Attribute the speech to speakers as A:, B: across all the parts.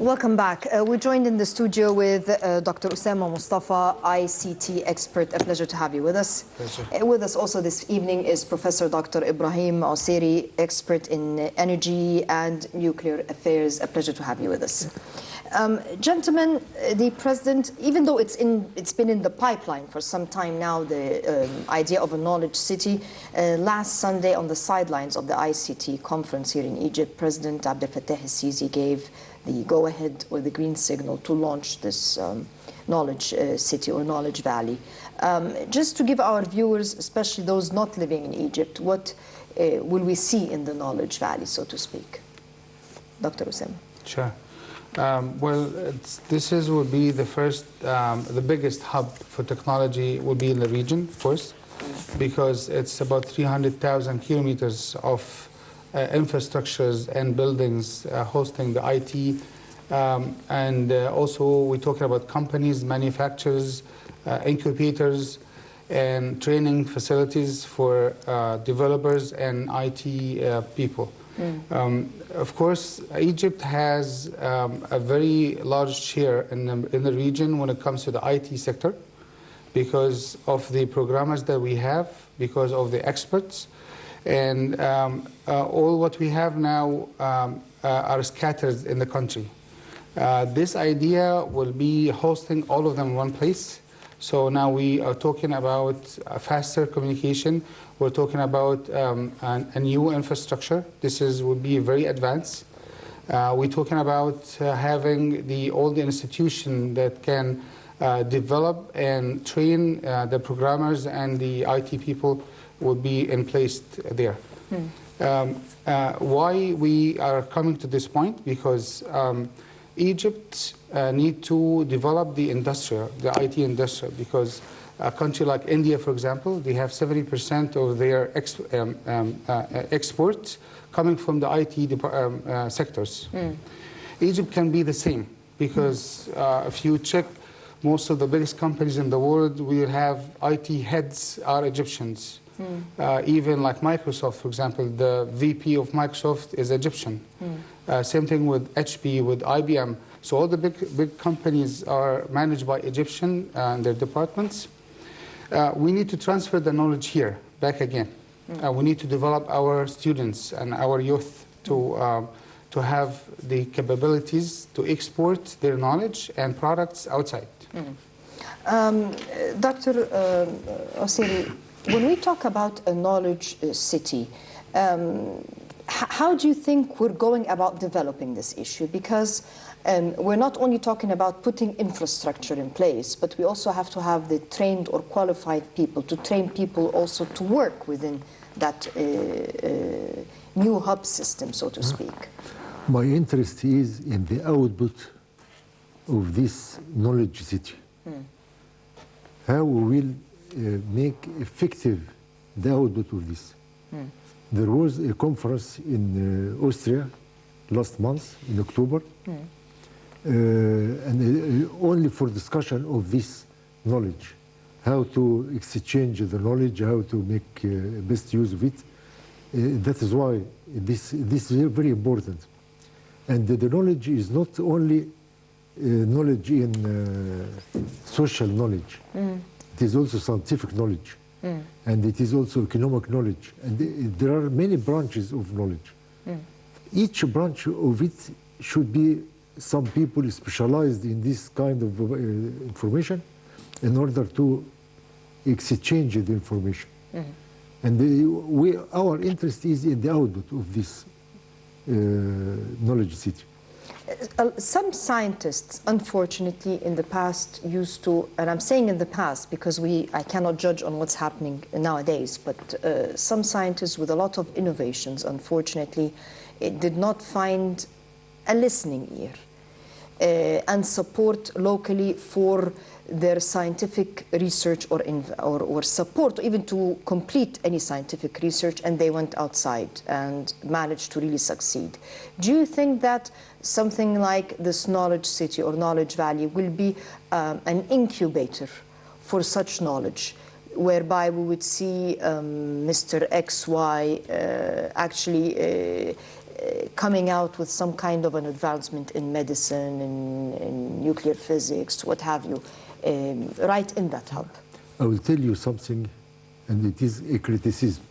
A: Welcome back. We're joined in the studio with Dr. Osama Mostafa, ICT expert. A pleasure to have you with us.
B: Pleasure.
A: With us also this evening is Professor Dr. Ibrahim, Osery, expert in energy and nuclear affairs. A pleasure to have you with us. Gentlemen, the President, even though it's been in the pipeline for some time now, the idea of a knowledge city, last Sunday on the sidelines of the ICT conference here in Egypt, President Abdel Fattah el-Sisi gave the go-ahead or the green signal to launch this knowledge city or knowledge valley. Just to give our viewers, especially those not living in Egypt, what will we see in the knowledge valley, so to speak? Dr. Osama.
B: Sure. This will be the first, the biggest hub for technology will be in the region, of course, because it's about 300,000 kilometers of infrastructures and buildings hosting the IT. And also we're talking about companies, manufacturers, incubators, and training facilities for developers and IT people. Of course, Egypt has a very large share in the region when it comes to the IT sector because of the programmers that we have, because of the experts. And all what we have now are scattered in the country. This idea will be hosting all of them in one place. So now we are talking about faster communication. We're talking about a new infrastructure. This will be very advanced. We're talking about having all the institutions that can develop and train the programmers and the IT people will be in place there. Why we are coming to this point? Because Egypt need to develop the IT industry, because a country like India, for example, they have 70% of their exports coming from the IT sectors. Egypt can be the same, because if you check most of the biggest companies in the world, we have IT heads are Egyptians. Even like Microsoft, for example, the VP of Microsoft is Egyptian. Same thing with HP, with IBM. So all the big companies are managed by Egyptian and their departments. We need to transfer the knowledge here, back again. We need to develop our students and our youth to have the capabilities to export their knowledge and products outside.
A: Dr. Osery, when we talk about a knowledge city, how do you think we're going about developing this issue? Because we're not only talking about putting infrastructure in place, but we also have to have the trained or qualified people, to train people also to work within that new hub system, so to speak.
C: My interest is in the output of this knowledge city. How we will make effective the output of this. There was a conference in Austria last month, in October, and only for discussion of this knowledge, how to exchange the knowledge, how to make best use of it. That is why this is very important. And the knowledge is not only knowledge in social knowledge. It is also scientific knowledge, and it is also economic knowledge, and there are many branches of knowledge. Each branch of it should be some people specialized in this kind of information in order to exchange the information. And our interest is in the output of this knowledge city.
A: Some scientists, unfortunately, in the past used to, and I'm saying in the past because I cannot judge on what's happening nowadays, but some scientists with a lot of innovations, unfortunately, did not find a listening ear and support locally for their scientific research or support, even to complete any scientific research, and they went outside and managed to really succeed. Do you think that something like this knowledge city or knowledge valley will be an incubator for such knowledge, whereby we would see Mr. XY actually coming out with some kind of an advancement in medicine, in nuclear physics, what have you, right in that hub.
C: I will tell you something, and it is a criticism.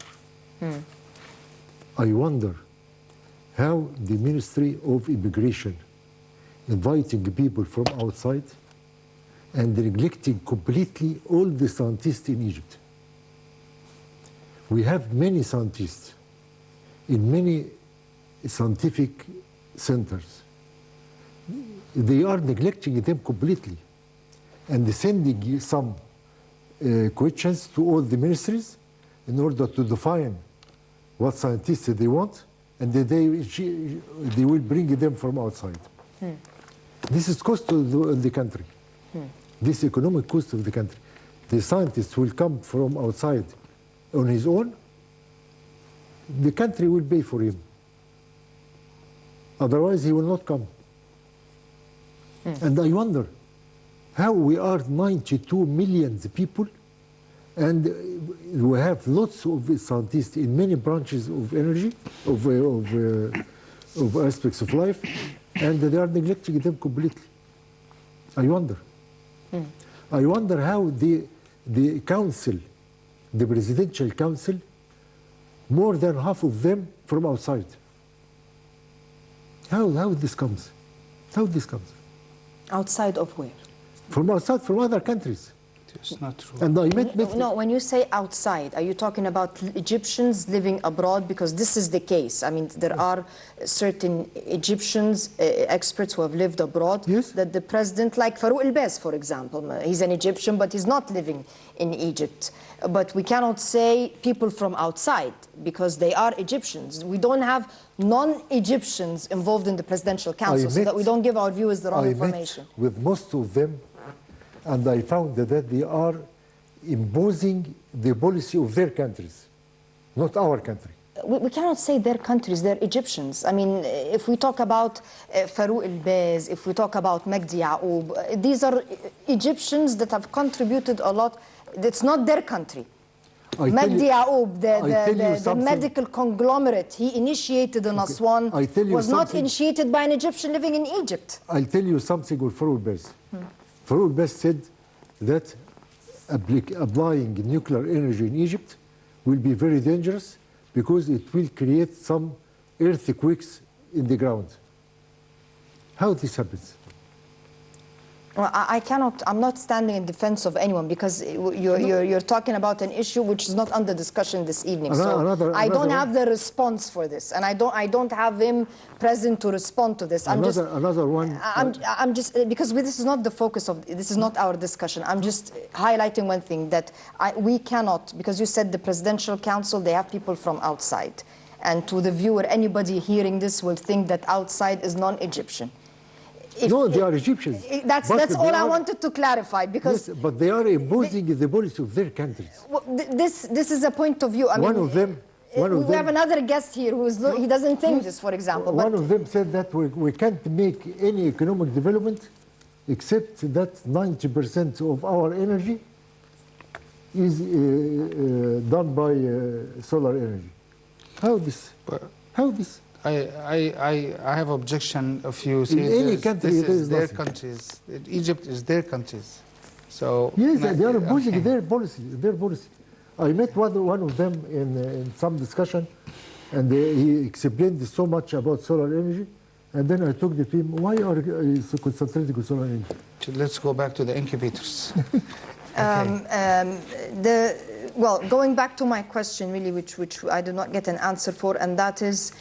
C: I wonder how the Ministry of Immigration inviting people from outside and neglecting completely all the scientists in Egypt. We have many scientists in many scientific centers. They are neglecting them completely and sending some questions to all the ministries in order to define what scientists they want, and they will bring them from outside. This is cost to the country. This economic cost of the country. The scientist will come from outside on his own. The country will pay for him. Otherwise, he will not come. And I wonder how we are 92 million people, and we have lots of scientists in many branches of energy, of aspects of life, and they are neglecting them completely. I wonder. I wonder how the council, the presidential council, more than half of them from outside. How this comes? How this comes?
A: Outside of where?
C: From outside, from other countries.
B: It's not true.
C: And I met
A: No, when you say outside, are you talking about Egyptians living abroad? Because this is the case. I mean, there are certain Egyptians, experts who have lived abroad,
C: yes,
A: that the president, like Farouk El-Bez, for example, he's an Egyptian, but he's not living in Egypt. But we cannot say people from outside, because they are Egyptians. We don't have non-Egyptians involved in the presidential council, so that we don't give our viewers the wrong information.
C: Met with most of them, and I found that they are imposing the policy of their countries, not our country.
A: We cannot say their countries, they're Egyptians. I mean, if we talk about Farouk El-Bez, if we talk about Magdi Yaoub, these are Egyptians that have contributed a lot. It's not their country. Magdi Yaoub, the medical conglomerate he initiated in Aswan, was not initiated by an Egyptian living in Egypt.
C: I'll tell you something with Farouk El-Bez. Farouk El-Bez said that applying nuclear energy in Egypt will be very dangerous because it will create some earthquakes in the ground. How this happens?
A: Well, I'm not standing in defense of anyone, because you're talking about an issue which is not under discussion this evening. I don't have the response for this, and I don't have him present to respond to this.
C: Another one.
A: I'm just, because this is not the focus of, this is not our discussion. I'm just highlighting one thing, that we cannot, because you said the presidential council, they have people from outside. And to the viewer, anybody hearing this will think that outside is non-Egyptian.
C: No, they are Egyptians.
A: That's all I wanted to clarify, because...
C: Yes, but they are imposing the policy of their countries.
A: Well, this is a point of view. I mean,
C: we
A: have another guest here he doesn't think this, for example.
C: One of them said that we can't make any economic development except that 90% of our energy is done by solar energy. How this? How this?
B: I have objection if you say this is their countries. Egypt is their countries. So
C: yes, they are opposing their policy. I met one of them in some discussion, and he explained so much about solar energy, and then I talked to him, why are you so concentrated on solar energy?
B: Let's go back to the incubators.
A: Well, going back to my question, really, which I did not get an answer for, and that is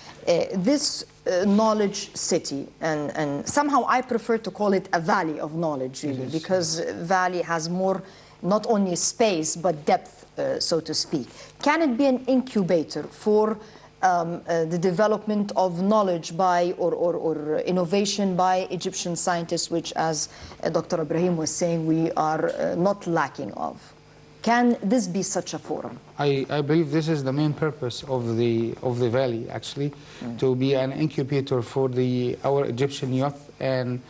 A: this knowledge city, and somehow I prefer to call it a valley of knowledge, really, because valley has more, not only space, but depth, so to speak. Can it be an incubator for the development of knowledge by, or innovation by Egyptian scientists, which, as Dr. Ibrahim was saying, we are not lacking of? Can this be such a forum?
B: I believe this is the main purpose of the valley, actually, to be an incubator for our Egyptian youth and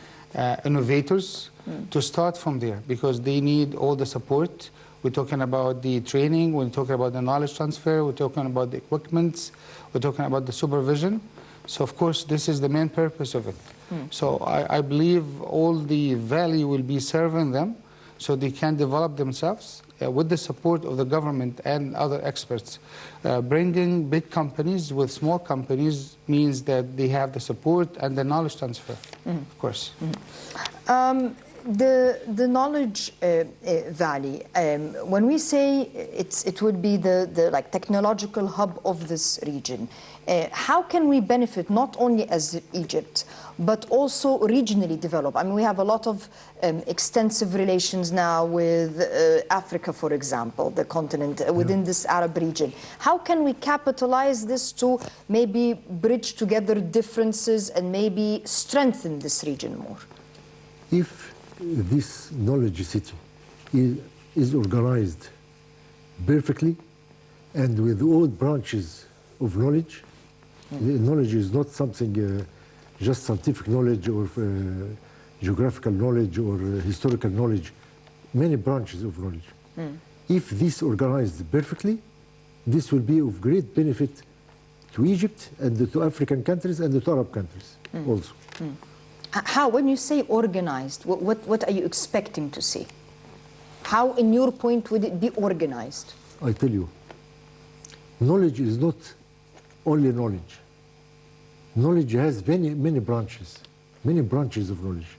B: innovators to start from there, because they need all the support. We're talking about the training, we're talking about the knowledge transfer, we're talking about the equipment, we're talking about the supervision. So of course, this is the main purpose of it. So I believe all the value will be serving them so they can develop themselves with the support of the government and other experts. Bringing big companies with small companies means that they have the support and the knowledge transfer, of course.
A: The knowledge valley, when we say it would be the like technological hub of this region, how can we benefit not only as Egypt, but also regionally develop? I mean, we have a lot of extensive relations now with Africa, for example, the continent, within this Arab region. How can we capitalize this to maybe bridge together differences and maybe strengthen this region more?
C: If this knowledge city is organized perfectly and with all branches of knowledge, knowledge is not something just scientific knowledge or geographical knowledge or historical knowledge, many branches of knowledge. If this organized perfectly, this will be of great benefit to Egypt and to African countries and to Arab countries also.
A: How, when you say organized, what are you expecting to see? How, in your point, would it be organized?
C: I tell you, knowledge is not only knowledge. Knowledge has many branches of knowledge.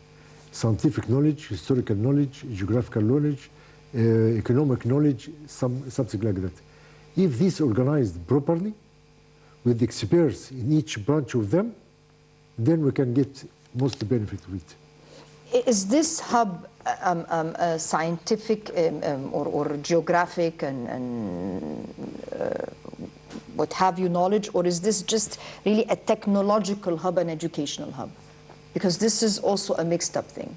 C: Scientific knowledge, historical knowledge, geographical knowledge, economic knowledge, something like that. If this is organized properly, with experts in each branch of them, then we can get most benefit of it.
A: Is this hub scientific or geographic and what have you knowledge, or is this just really a technological hub and educational hub? Because this is also a mixed up thing.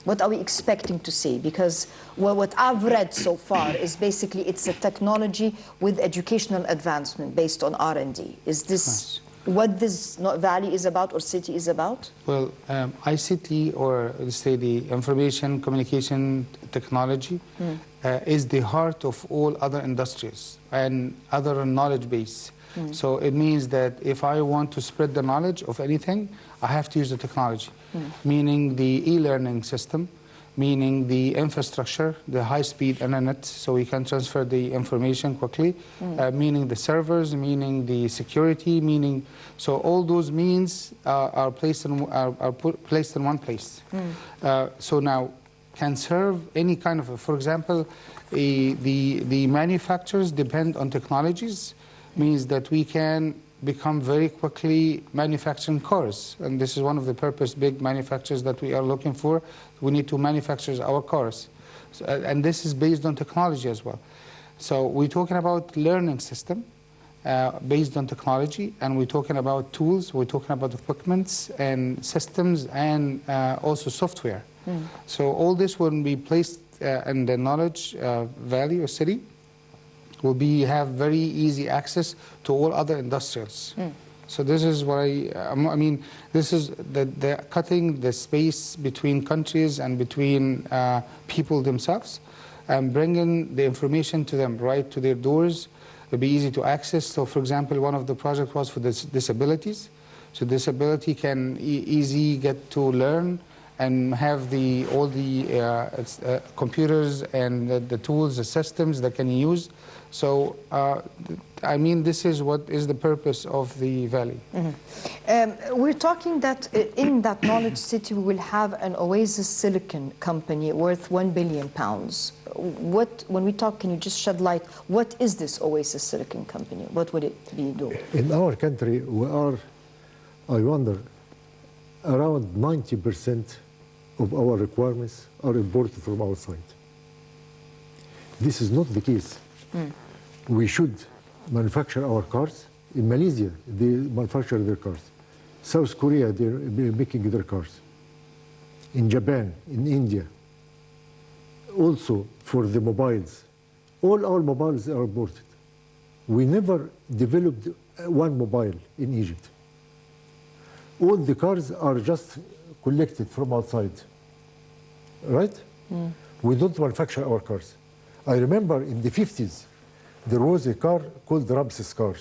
A: What are we expecting to see? Because what I've read so far is basically it's a technology with educational advancement based on R&D. Is this what this valley is about or city is about?
B: Well, ICT, or let's say the information communication technology, is the heart of all other industries and other knowledge base. So it means that if I want to spread the knowledge of anything, I have to use the technology, meaning the e-learning system, meaning the infrastructure, the high-speed internet, so we can transfer the information quickly, meaning the servers, meaning the security, meaning, so all those means are placed in one place. So now can serve any kind of, for example, the manufacturers depend on technologies, means that we can become very quickly manufacturing cars. And this is one of the big manufacturers that we are looking for. We need to manufacture our cars. So, and this is based on technology as well. So we're talking about learning system based on technology, and we're talking about tools, we're talking about equipments and systems and also software. So all this will be placed in the knowledge valley or city. Will have very easy access to all other industrials. So this is what I mean, this is the cutting the space between countries and between people themselves and bringing the information to them right to their doors. It'll be easy to access. So for example, one of the projects was for disabilities. So disability can easy get to learn and have all the computers and the tools, the systems that can use. So, I mean, this is what is the purpose of the valley.
A: We're talking that in that knowledge city, we will have an Oasis Silicon company worth £1 billion. When we talk, can you just shed light, what is this Oasis Silicon company? What would it be doing?
C: In our country, we are, I wonder, around 90% of our requirements are imported from outside. This is not the case. We should manufacture our cars. In Malaysia, they manufacture their cars. South Korea, they're making their cars. In Japan, in India. Also, for the mobiles. All our mobiles are imported. We never developed one mobile in Egypt. All the cars are just collected from outside. Right? We don't manufacture our cars. I remember in the 50s, there was a car called Ramses car.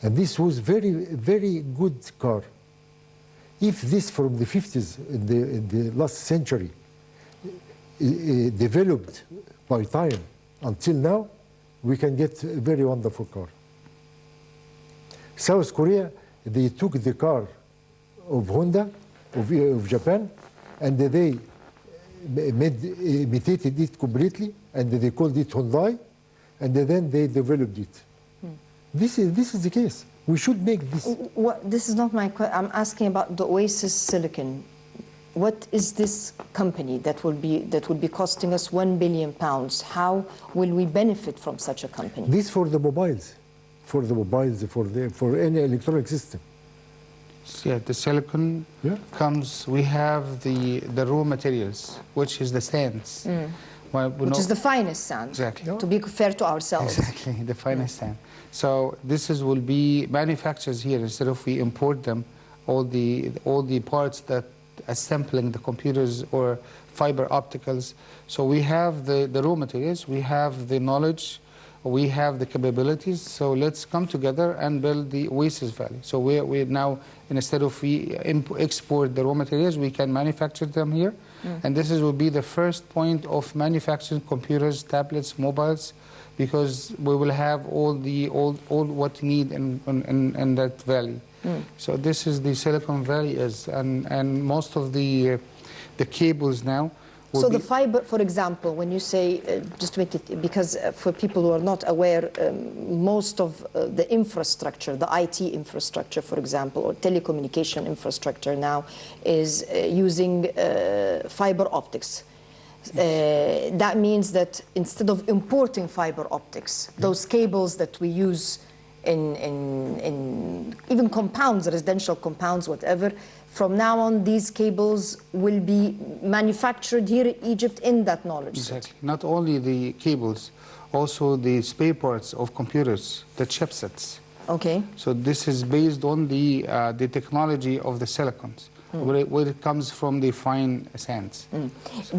C: And this was very good car. If this from the 50s, in the last century, developed by time until now, we can get a very wonderful car. South Korea, they took the car of Honda, of Japan, and they imitated it completely, and they called it Hyundai, and then they developed it. This is the case. We should make this.
A: This is not my question. I'm asking about the Oasis Silicon. What is this company that will be costing us £1 billion? How will we benefit from such a company?
C: This for the mobiles, for any electronic system.
B: Yeah, the silicon comes. We have the raw materials, which is the sands.
A: Which is the finest sand.
B: Exactly.
A: To be fair to ourselves.
B: Exactly, the finest sand. So this will be manufactured here instead of we import them. All the parts that assembling the computers or fiber opticals. So we have the raw materials, we have the knowledge, we have the capabilities. So let's come together and build the Oasis Valley. So we're now, instead of we export the raw materials, we can manufacture them here. And this will be the first point of manufacturing computers, tablets, mobiles, because we will have all what you need in that valley. So this is the Silicon Valley and most of the cables now.
A: So the fiber, for example, when you say, just to make it, because for people who are not aware, most of the infrastructure, the IT infrastructure, for example, or telecommunication infrastructure now is using fiber optics. That means that instead of importing fiber optics, those cables that we use in even compounds, residential compounds, whatever, from now on these cables will be manufactured here in Egypt in that knowledge
B: Exactly. Not only the cables, also the spare parts of computers, the chipsets.
A: Okay.
B: So this is based on the technology of the silicons, where it comes from the fine sands.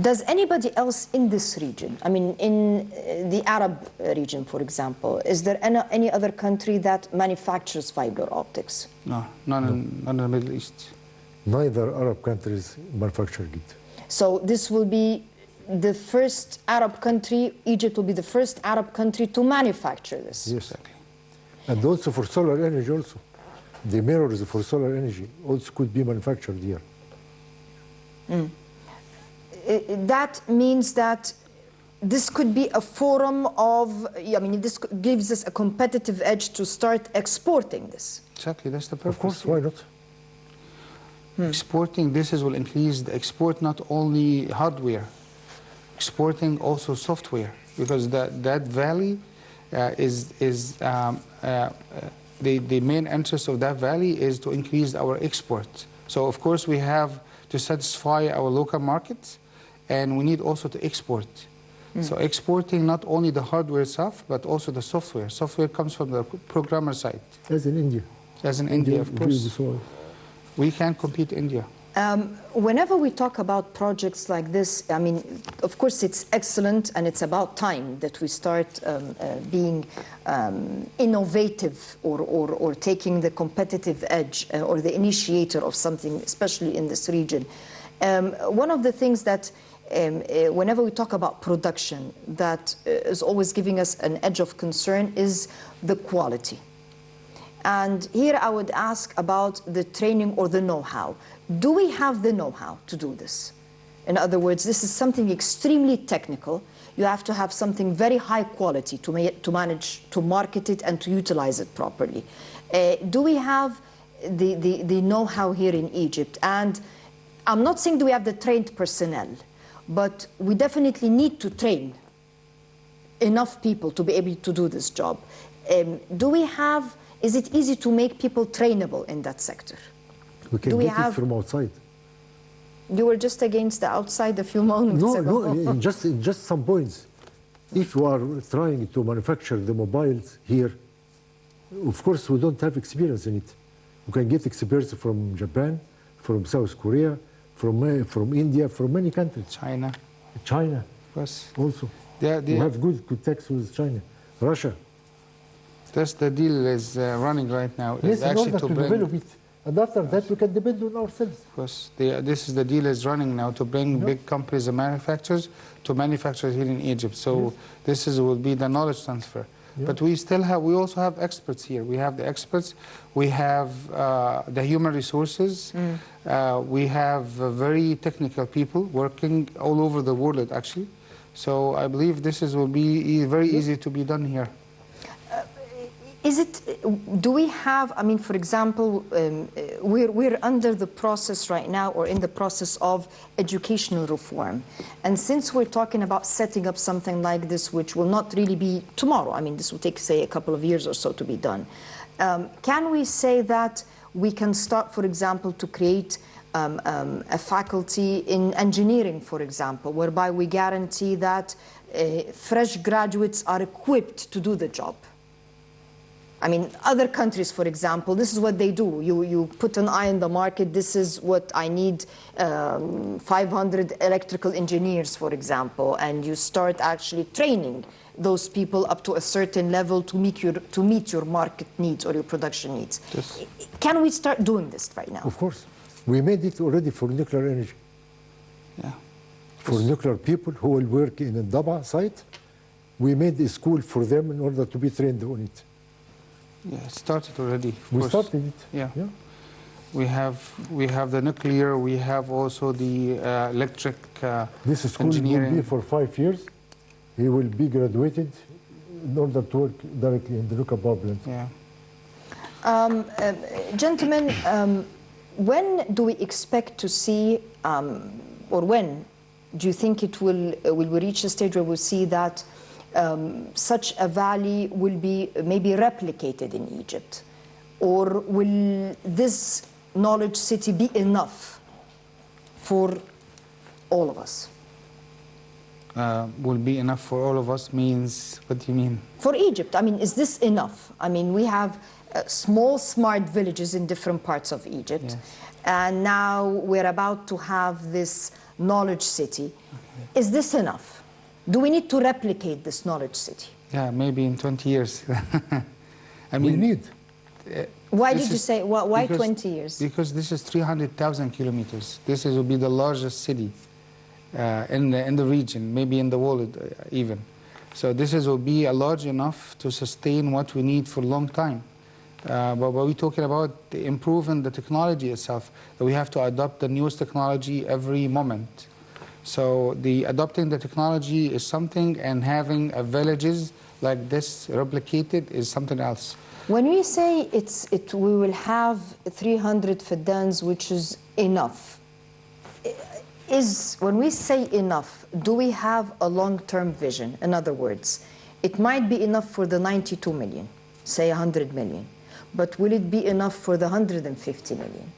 A: Does anybody else in this region, I mean in the Arab region, for example, is there any other country that manufactures fiber optics?
B: No, not in the Middle East.
C: Neither Arab countries manufacture it.
A: So this will be the first Arab country, Egypt will be the first Arab country to manufacture this.
C: Yes, exactly. And also for solar energy also. The mirrors for solar energy also could be manufactured here.
A: That means that this could be a forum of, I mean, this gives us a competitive edge to start exporting this.
B: Exactly, that's the purpose.
C: Of course, why not?
B: Exporting, will increase the export, not only hardware, exporting also software, because that valley the main interest of that valley is to increase our export. So of course we have to satisfy our local markets, and we need also to export. So exporting not only the hardware itself, but also the software. Software comes from the programmer side.
C: As in India.
B: As in India, of course. We can compete India.
A: Whenever we talk about projects like this, I mean, of course it's excellent, and it's about time that we start being innovative or taking the competitive edge or the initiator of something, especially in this region. One of the things that whenever we talk about production that is always giving us an edge of concern is the quality. And here I would ask about the training or the know-how. Do we have the know-how to do this? In other words, this is something extremely technical. You have to have something very high quality to manage to market it and to utilize it properly. Do we have the know-how here in Egypt? And I'm not saying do we have the trained personnel, but we definitely need to train enough people to be able to do this job. Is it easy to make people trainable in that sector?
C: We can get it from outside.
A: You were just against the outside a few moments ago.
C: No, just some points. If you are trying to manufacture the mobiles here, of course we don't have experience in it. We can get experience from Japan, from South Korea, from India, from many countries.
B: China.
C: China,
B: Yes.
C: also.
B: We
C: have good tax with China. Russia.
B: Just the deal is running right now.
C: Yes,
B: Is
C: in
B: actually
C: order to
B: bring,
C: develop it. And after that, we can depend on ourselves.
B: because this is the deal is running now to bring big companies and manufacturers to manufacture here in Egypt. So this will be the knowledge transfer.
C: Yeah.
B: But we also have experts here. We have the experts. We have the human resources. We have very technical people working all over the world, actually. So I believe will be very easy to be done here.
A: Do we have, I mean, for example, we're under the process right now, or in the process of educational reform. And since we're talking about setting up something like this, which will not really be tomorrow, I mean, this will take, say, a couple of years or so to be done, can we say that we can start, for example, to create a faculty in engineering, for example, whereby we guarantee that fresh graduates are equipped to do the job? I mean, other countries, for example, this is what they do. You put an eye in the market, this is what I need, 500 electrical engineers, for example, and you start actually training those people up to a certain level to meet your market needs or your production needs.
B: Yes.
A: Can we start doing this right now?
C: Of course. We made it already for nuclear energy.
B: Yeah.
C: For nuclear people who will work in a Daba site, we made a school for them in order to be trained on it.
B: Yeah, it started already.
C: We started it.
B: Yeah. We have the nuclear. We have also the electric
C: This school
B: engineering.
C: will be for 5 years. He will be graduated in order to work directly in the nuclear power plant.
B: Yeah.
A: Gentlemen, when do we expect to see, or when do you think will we reach a stage where we'll see that such a valley will be maybe replicated in Egypt? Or will this knowledge city be enough for all of us?
B: Will be enough for all of us means, what do you mean?
A: For Egypt, I mean, is this enough? I mean, we have small smart villages in different parts of Egypt.
B: Yes.
A: And now we're about to have this knowledge city. Okay. Is this enough? Do we need to replicate this knowledge city?
B: Yeah, maybe in 20 years. I mean,
C: we need.
A: Why did you say, why 20 years?
B: Because this is 300,000 kilometers. This will be the largest city in the region, maybe in the world even. So this will be large enough to sustain what we need for a long time. But we're talking about improving the technology itself. We have to adopt the newest technology every moment. So adopting the technology is something, and having villages like this replicated is something else.
A: When we say we will have 300 faddans, which is enough, when we say enough, do we have a long-term vision? In other words, it might be enough for the 92 million, say 100 million, but will it be enough for the 150 million?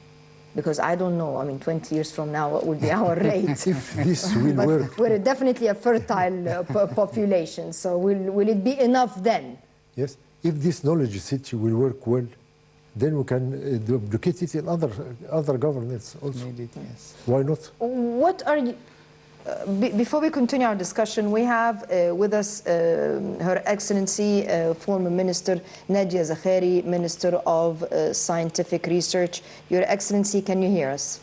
A: Because I don't know, I mean, 20 years from now, what would be our rate?
C: If this will work.
A: We're definitely a fertile population, so will it be enough then?
C: Yes, if this knowledge city will work well, then we can duplicate it in other governments also.
B: Maybe, yes.
C: Why not?
A: What are you... before we continue our discussion, we have with us Her Excellency, former Minister Nadia Zakhari, Minister of Scientific Research. Your Excellency, can you hear us?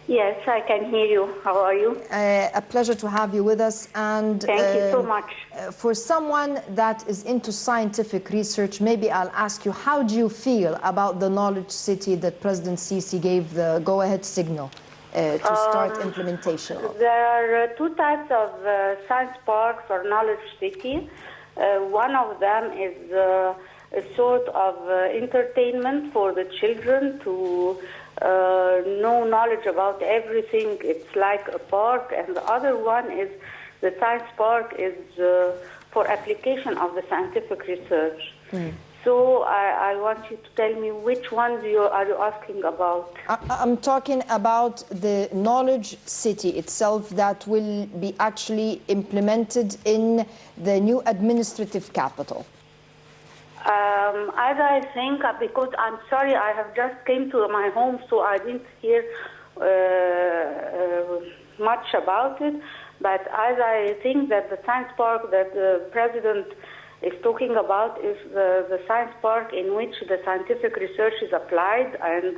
D: Yes, I can hear you. How are you?
A: A pleasure to have you with us. And
D: thank you so much.
A: For someone that is into scientific research, maybe I'll ask you, how do you feel about the knowledge city that President Sisi gave the go-ahead signal to start implementation of?
D: There are two types of science parks or knowledge city. One of them is a sort of entertainment for the children to know knowledge about everything. It's like a park. And the other one is the science park is for application of the scientific research. So I want you to tell me which ones are you asking about?
A: I'm talking about the knowledge city itself that will be actually implemented in the new administrative capital.
D: As I think, because I'm sorry, I have just came to my home, so I didn't hear much about it. But as I think that the science park that the President is talking about is the science park in which the scientific research is applied, and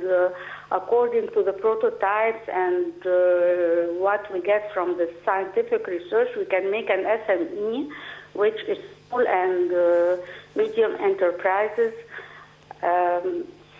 D: according to the prototypes and what we get from the scientific research, we can make an SME, which is small and medium enterprises.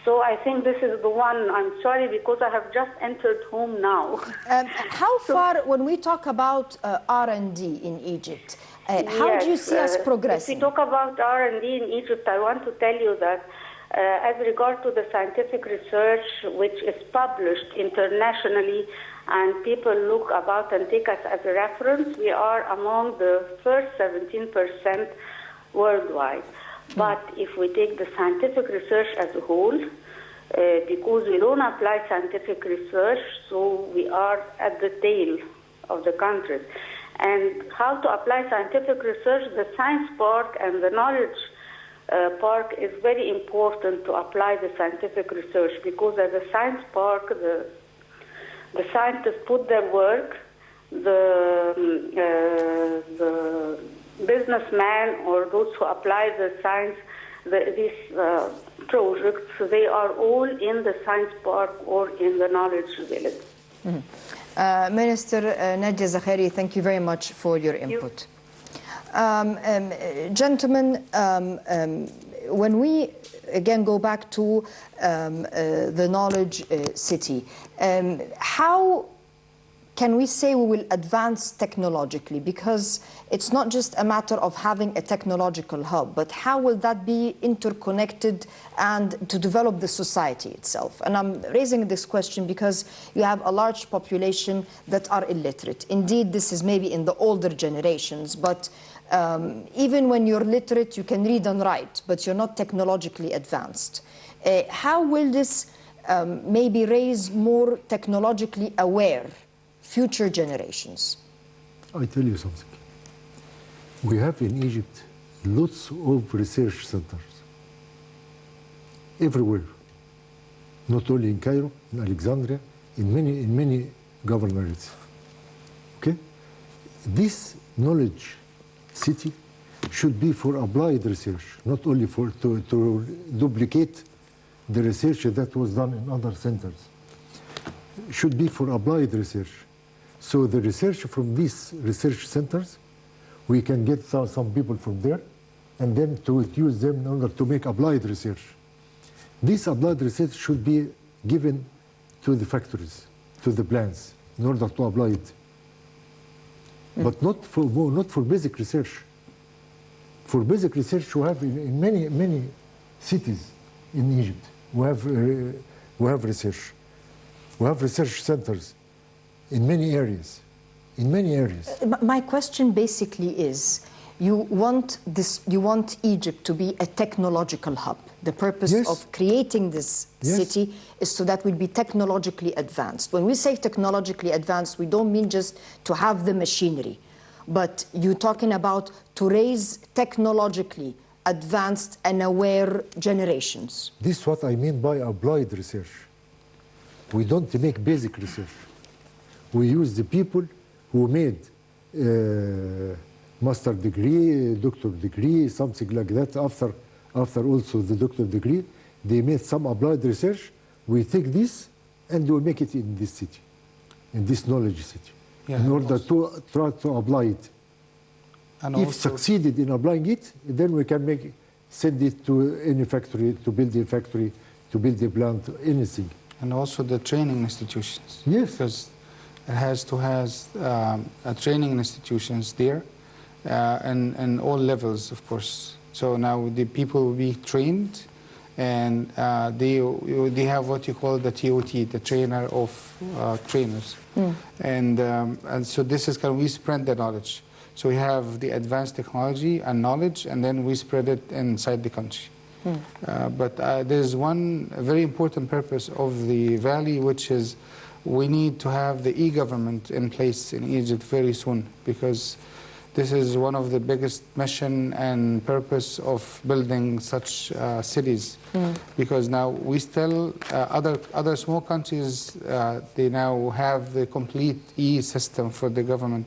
D: So I think this is the one. I'm sorry, because I have just entered home now.
A: How far, when we talk about R&D in Egypt, how do you see us progressing?
D: If we talk about R&D in Egypt, I want to tell you that as regard to the scientific research which is published internationally and people look about and take us as a reference, we are among the first 17% worldwide. But if we take the scientific research as a whole, because we don't apply scientific research, so we are at the tail of the countries. And how to apply scientific research, the science park and the knowledge park is very important to apply the scientific research, because as a science park, the scientists put their work, the businessman or those who apply the science, these projects, they are all in the science park or in the knowledge village.
A: Mm-hmm. Minister Nadia Zakhari, thank you very much for your input. Gentlemen, when we again go back to the knowledge city, how can we say we will advance technologically? Because it's not just a matter of having a technological hub, but how will that be interconnected and to develop the society itself? And I'm raising this question because you have a large population that are illiterate. Indeed, this is maybe in the older generations, but even when you're literate, you can read and write, but you're not technologically advanced. How will this maybe raise more technologically aware future generations?
C: I tell you something. We have in Egypt lots of research centers everywhere, not only in Cairo, in Alexandria, in many governorates. Okay, this knowledge city should be for applied research, not only for to duplicate the research that was done in other centers. Should be for applied research. So the research from these research centers, we can get some people from there, and then to use them in order to make applied research. This applied research should be given to the factories, to the plants, in order to apply it. But not for basic research. For basic research, we have in many cities in Egypt. We have research. We have research centers in many areas. In many areas.
A: My question basically is, you want Egypt to be a technological hub. The purpose of creating this city is so that we'll be technologically advanced. When we say technologically advanced, we don't mean just to have the machinery, but you're talking about to raise technologically advanced and aware generations.
C: This is what I mean by applied research. We don't make basic research. We use the people who made master degree, doctor degree, something like that. After also the doctor degree, they made some applied research. We take this and we make it in this city, in this knowledge city, in order to try to apply it. And if succeeded in applying it, then we can send it to any factory, to build a factory, to build a plant, anything.
B: And also the training institutions.
C: Yes.
B: Because it has to have training institutions there, and all levels, of course. So now the people will be trained, and they have what you call the TOT, the trainer of trainers. And so this is we spread the knowledge. So we have the advanced technology and knowledge, and then we spread it inside the country. But there's one very important purpose of the valley, which is we need to have the e-government in place in Egypt very soon, because this is one of the biggest mission and purpose of building such cities. Because now we still, other small countries, they now have the complete e-system for the government.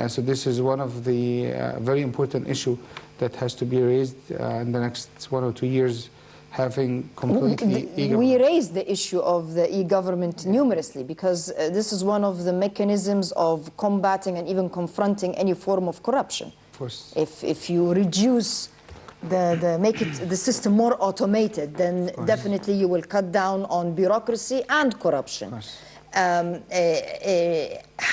B: So this is one of the very important issue that has to be raised in the next 1 or 2 years, having completely
A: We raised the issue of the e-government numerously because this is one of the mechanisms of combating and even confronting any form of corruption.
B: Of course.
A: If you reduce make the system more automated, then definitely you will cut down on bureaucracy and corruption.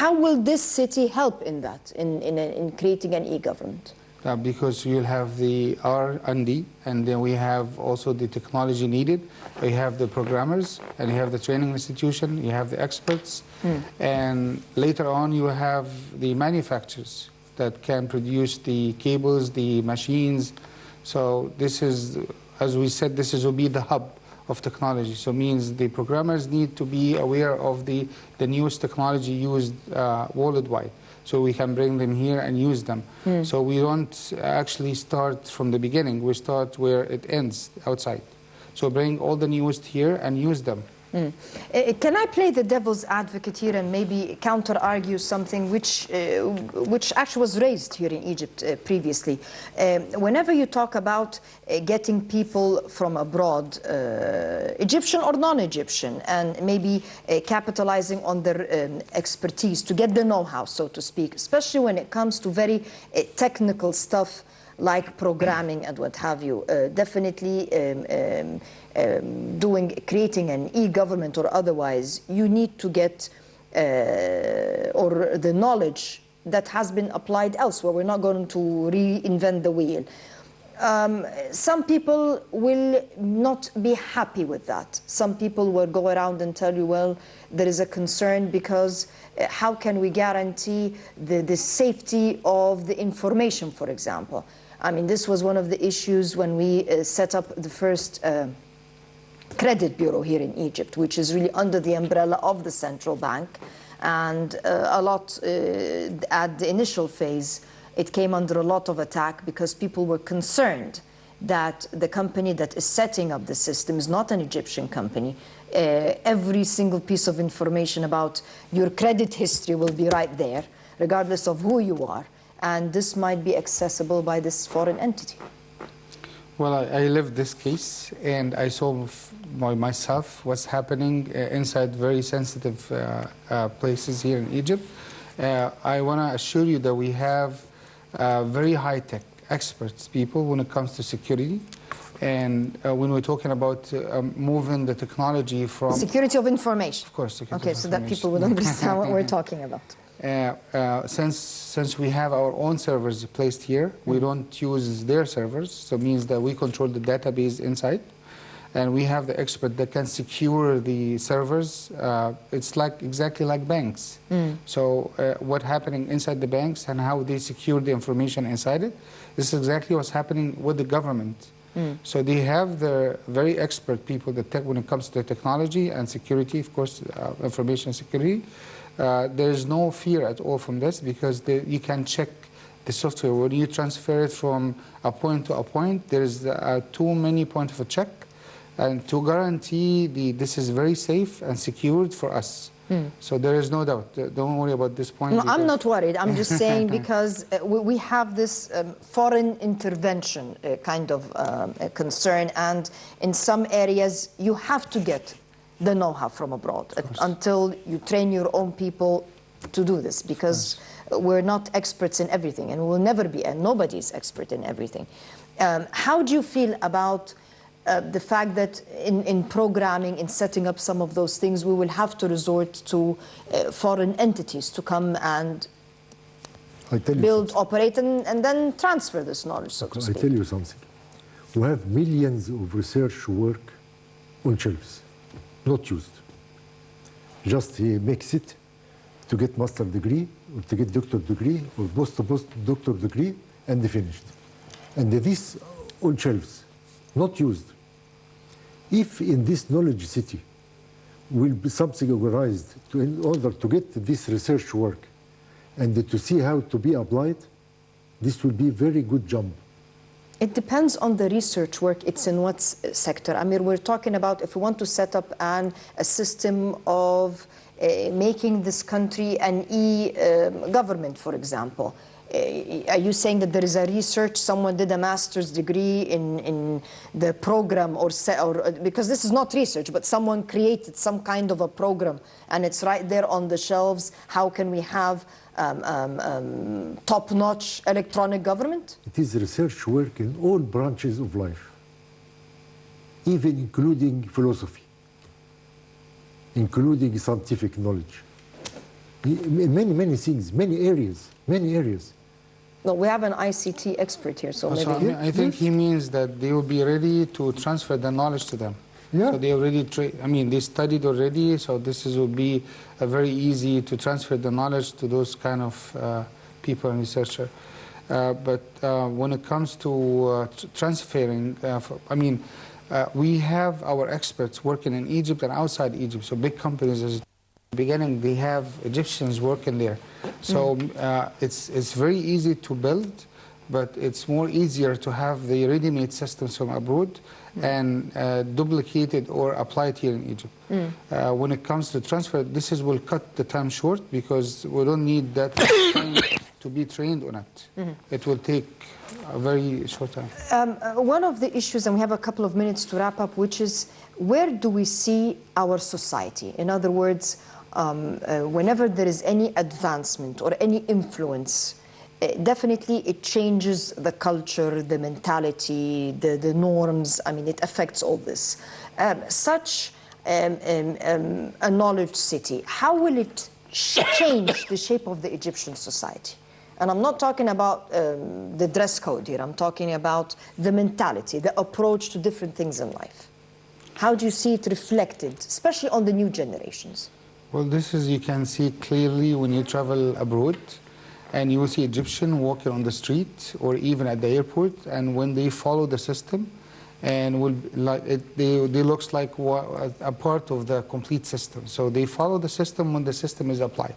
A: How will this city help in that, in creating an e-government?
B: Because you'll have the R&D, and then we have also the technology needed. We have the programmers, and you have the training institution, you have the experts, and later on you have the manufacturers that can produce the cables, the machines. So this is, as we said, will be the hub of technology. So it means the programmers need to be aware of the newest technology used worldwide. So we can bring them here and use them. So we don't actually start from the beginning. We start where it ends, outside. So bring all the newest here and use them.
A: Can I play the devil's advocate here and maybe counter-argue something which actually was raised here in Egypt previously? Whenever you talk about getting people from abroad, Egyptian or non-Egyptian, and maybe capitalizing on their expertise to get the know-how, so to speak, especially when it comes to very technical stuff like programming and what have you, definitely creating an e-government or otherwise, you need to get or the knowledge that has been applied elsewhere. We're not going to reinvent the wheel. Some people will not be happy with that. Some people will go around and tell you, well, there is a concern because how can we guarantee the safety of the information, for example? I mean, this was one of the issues when we set up the first credit bureau here in Egypt, which is really under the umbrella of the central bank. And a lot at the initial phase, it came under a lot of attack because people were concerned that the company that is setting up the system is not an Egyptian company. Every single piece of information about your credit history will be right there, regardless of who you are. And this might be accessible by this foreign entity.
B: Well, I lived this case, and I saw myself what's happening inside very sensitive places here in Egypt. I want to assure you that we have very high-tech experts, people, when it comes to security. And when we're talking about moving the technology from...
A: Security of information.
B: Of course.
A: Security of information. So that people will understand what we're talking about.
B: Since we have our own servers placed here, we don't use their servers, so it means that we control the database inside, and we have the expert that can secure the servers. It's exactly like banks. So what's happening inside the banks and how they secure the information inside it, this is exactly what's happening with the government. So they have the very expert people that when it comes to technology and security, of course, information security. There is no fear at all from this because you can check the software. When you transfer it from a point to a point, there is too many points of check, and to guarantee this is very safe and secured for us. So there is no doubt. Don't worry about this point.
A: No, I'm not worried. I'm just saying because we have this foreign intervention kind of concern, and in some areas you have to get the know-how from abroad until you train your own people to do this, because we're not experts in everything, and we will never be, and nobody is expert in everything. How do you feel about the fact that in programming, in setting up some of those things, we will have to resort to foreign entities to come and build, operate, and then transfer this knowledge, so to speak?
C: I tell you something. We have millions of research work on shelves, not used. Just he makes it to get master degree, or to get doctor degree, or post doctor degree, and finished. And this on shelves, not used. If in this knowledge city will be something organized in order to get this research work and to see how to be applied, this will be a very good jump.
A: It depends on the research work. It's in what sector. I mean, we're talking about if we want to set up a system of making this country an e-government, for example. Are you saying that there is a research, someone did a master's degree in the program, or because this is not research, but someone created some kind of a program and it's right there on the shelves? How can we have top-notch electronic government?
C: It is research work in all branches of life, even including philosophy, including scientific knowledge. Many things, many areas.
A: No, we have an ICT expert here, so maybe...
B: So I think he means that they will be ready to transfer the knowledge to them.
C: Yeah.
B: So they already, they studied already, so will be very easy to transfer the knowledge to those kind of people and researchers. But when it comes to transferring, we have our experts working in Egypt and outside Egypt, so big companies, as beginning, they have Egyptians working there. So it's very easy to build, but it's more easier to have the ready-made systems from abroad and duplicated or applied here in Egypt. When it comes to transfer, will cut the time short because we don't need that time to be trained on it. It will take a very short time.
A: One of the issues, and we have a couple of minutes to wrap up, which is where do we see our society? In other words, whenever there is any advancement or any influence, definitely it changes the culture, the mentality, the norms. It affects all this. Such a knowledge city, how will it change the shape of the Egyptian society? And I'm not talking about the dress code here. I'm talking about the mentality, the approach to different things in life. How do you see it reflected, especially on the new generations?
B: Well, you can see clearly when you travel abroad, and you will see Egyptian walking on the street or even at the airport, and when they follow the system, and they looks like a part of the complete system. So they follow the system when the system is applied.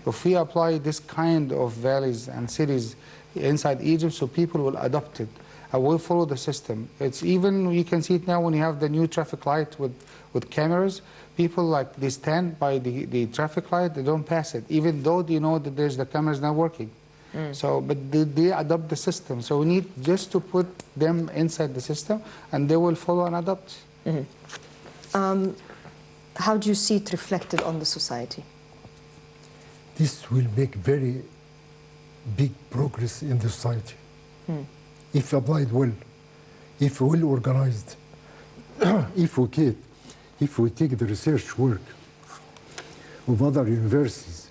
B: If we apply this kind of valleys and cities inside Egypt, so people will adopt it. I will follow the system. It's even, you can see it now when you have the new traffic light with cameras. People they stand by the traffic light, they don't pass it, even though they know that the cameras not working. So, but they adopt the system. So we need just to put them inside the system, and they will follow and adopt.
A: How do you see it reflected on the society?
C: This will make very big progress in the society. If applied well, if well organized, if we take the research work of other universities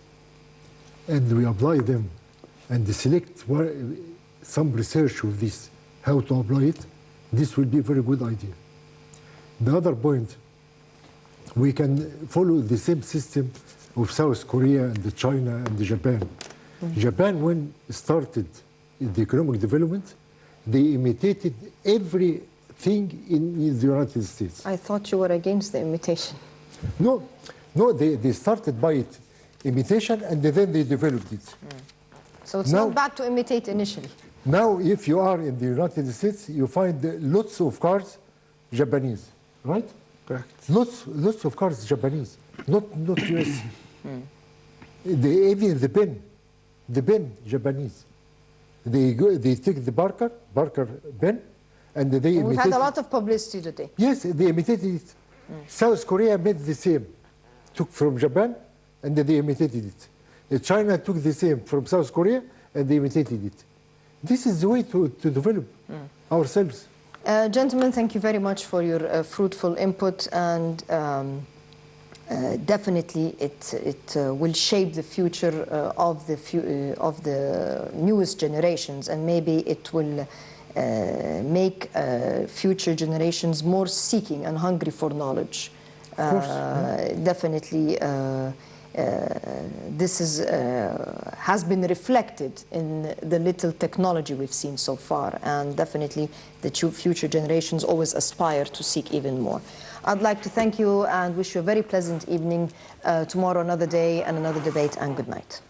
C: and we apply them and select some research of this, how to apply it, this will be a very good idea. The other point, we can follow the same system of South Korea and China and Japan. Japan, when started the economic development, they imitated everything in the United States.
A: I thought you were against the imitation.
C: No, they started by imitation and then they developed it.
A: So it's not bad to imitate initially.
C: Now, if you are in the United States, you find lots of cars Japanese, right?
B: Correct.
C: Lots of cars Japanese, not US. Even the pen Japanese. They take the Barker pen, and they imitate.
A: We've had a lot of publicity today.
C: Yes, they imitated it. South Korea made the same, took from Japan, and they imitated it. China took the same from South Korea, and they imitated it. This is the way to develop ourselves.
A: Gentlemen, thank you very much for your fruitful input, and definitely it will shape the future of the newest generations, and maybe it will make future generations more seeking and hungry for knowledge.
C: Of course,
A: definitely. This has been reflected in the little technology we've seen so far, and definitely the future generations always aspire to seek even more. I'd like to thank you and wish you a very pleasant evening. Tomorrow another day and another debate, and good night.